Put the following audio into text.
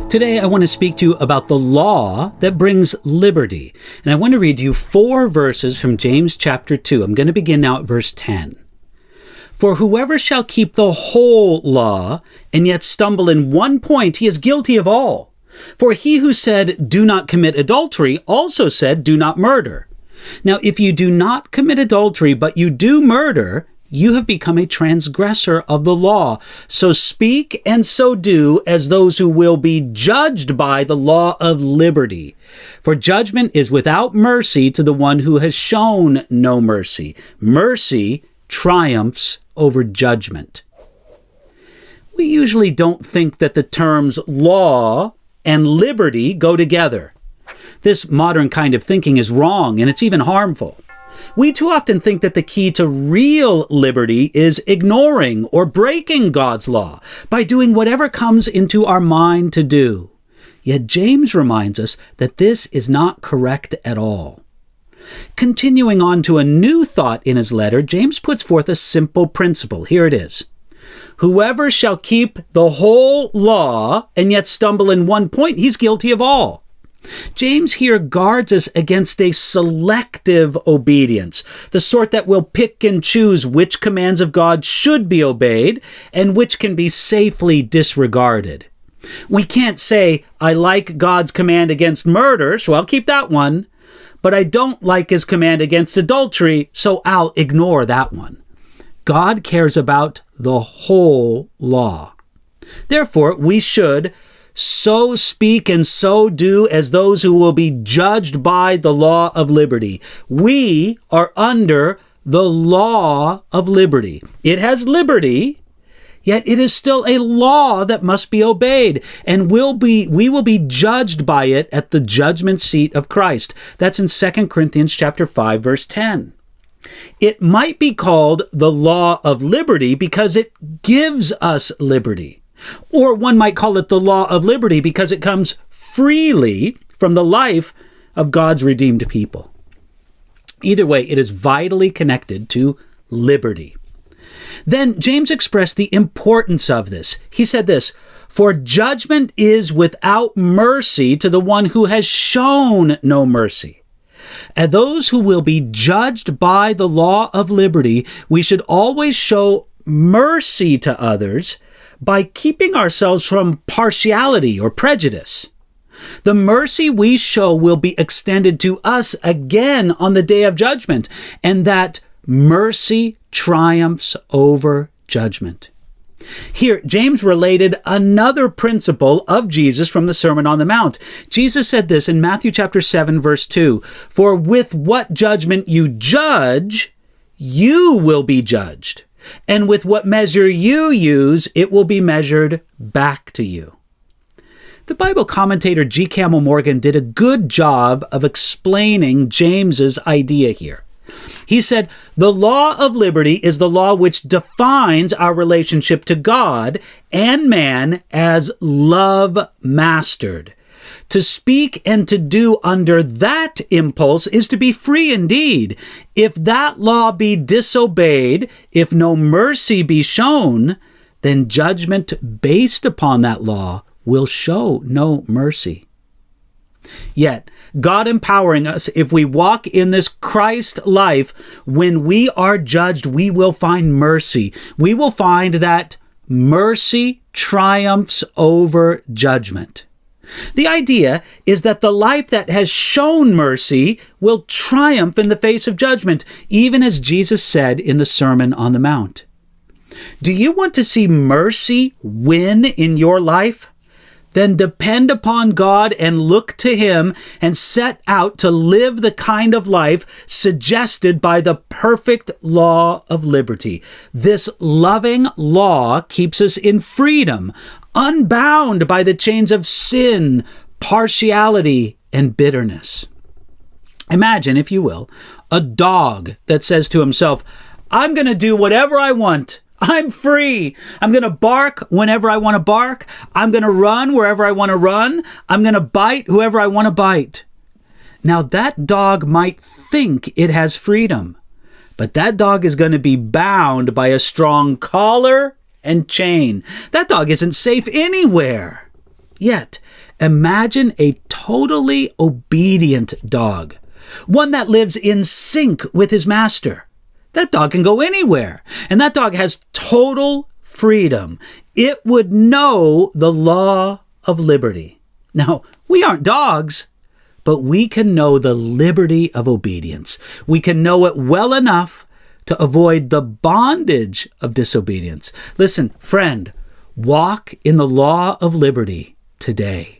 Today I want to speak to you about the law that brings liberty. And I want to read you 4 verses from James chapter 2. I'm going to begin now at verse 10. For whoever shall keep the whole law and yet stumble in one point, he is guilty of all. For he who said, do not commit adultery, also said, do not murder. Now, if you do not commit adultery, but you do murder, you have become a transgressor of the law. So speak and so do as those who will be judged by the law of liberty. For judgment is without mercy to the one who has shown no mercy. Mercy triumphs over judgment. We usually don't think that the terms law and liberty go together. This modern kind of thinking is wrong, and it's even harmful. We too often think that the key to real liberty is ignoring or breaking God's law by doing whatever comes into our mind to do. Yet James reminds us that this is not correct at all. Continuing on to a new thought in his letter, James puts forth a simple principle. Here it is. Whoever shall keep the whole law and yet stumble in one point, he's guilty of all. James here guards us against a selective obedience, the sort that will pick and choose which commands of God should be obeyed and which can be safely disregarded. We can't say, I like God's command against murder, so I'll keep that one, but I don't like his command against adultery, so I'll ignore that one. God cares about the whole law. Therefore, we should so speak and so do as those who will be judged by the law of liberty. We are under the law of liberty. It has liberty, yet it is still a law that must be obeyed, and we will be judged by it at the judgment seat of Christ. That's in 2 Corinthians chapter 5, verse 10. It might be called the law of liberty because it gives us liberty. Or one might call it the law of liberty because it comes freely from the life of God's redeemed people. Either way, it is vitally connected to liberty. Then James expressed the importance of this. He said this, for judgment is without mercy to the one who has shown no mercy. And those who will be judged by the law of liberty, we should always show mercy to others by keeping ourselves from partiality or prejudice. The mercy we show will be extended to us again on the day of judgment, and that mercy triumphs over judgment. Here, James related another principle of Jesus from the Sermon on the Mount. Jesus said this in Matthew chapter 7, verse 2, for with what judgment you judge, you will be judged. And with what measure you use, it will be measured back to you. The Bible commentator G. Campbell Morgan did a good job of explaining James's idea here. He said, the law of liberty is the law which defines our relationship to God and man as love mastered. To speak and to do under that impulse is to be free indeed. If that law be disobeyed, if no mercy be shown, then judgment based upon that law will show no mercy. Yet, God empowering us, if we walk in this Christ life, when we are judged, we will find mercy. We will find that mercy triumphs over judgment. The idea is that the life that has shown mercy will triumph in the face of judgment, even as Jesus said in the Sermon on the Mount. Do you want to see mercy win in your life? Then depend upon God and look to Him and set out to live the kind of life suggested by the perfect law of liberty. This loving law keeps us in freedom, unbound by the chains of sin, partiality, and bitterness. Imagine, if you will, a dog that says to himself, I'm going to do whatever I want. I'm free. I'm going to bark whenever I want to bark. I'm going to run wherever I want to run. I'm going to bite whoever I want to bite. Now, that dog might think it has freedom, but that dog is going to be bound by a strong collar and chain. That dog isn't safe anywhere. Yet, imagine a totally obedient dog, one that lives in sync with his master. That dog can go anywhere, and that dog has total freedom. It would know the law of liberty. Now, we aren't dogs, but we can know the liberty of obedience. We can know it well enough to avoid the bondage of disobedience. Listen, friend, walk in the law of liberty today.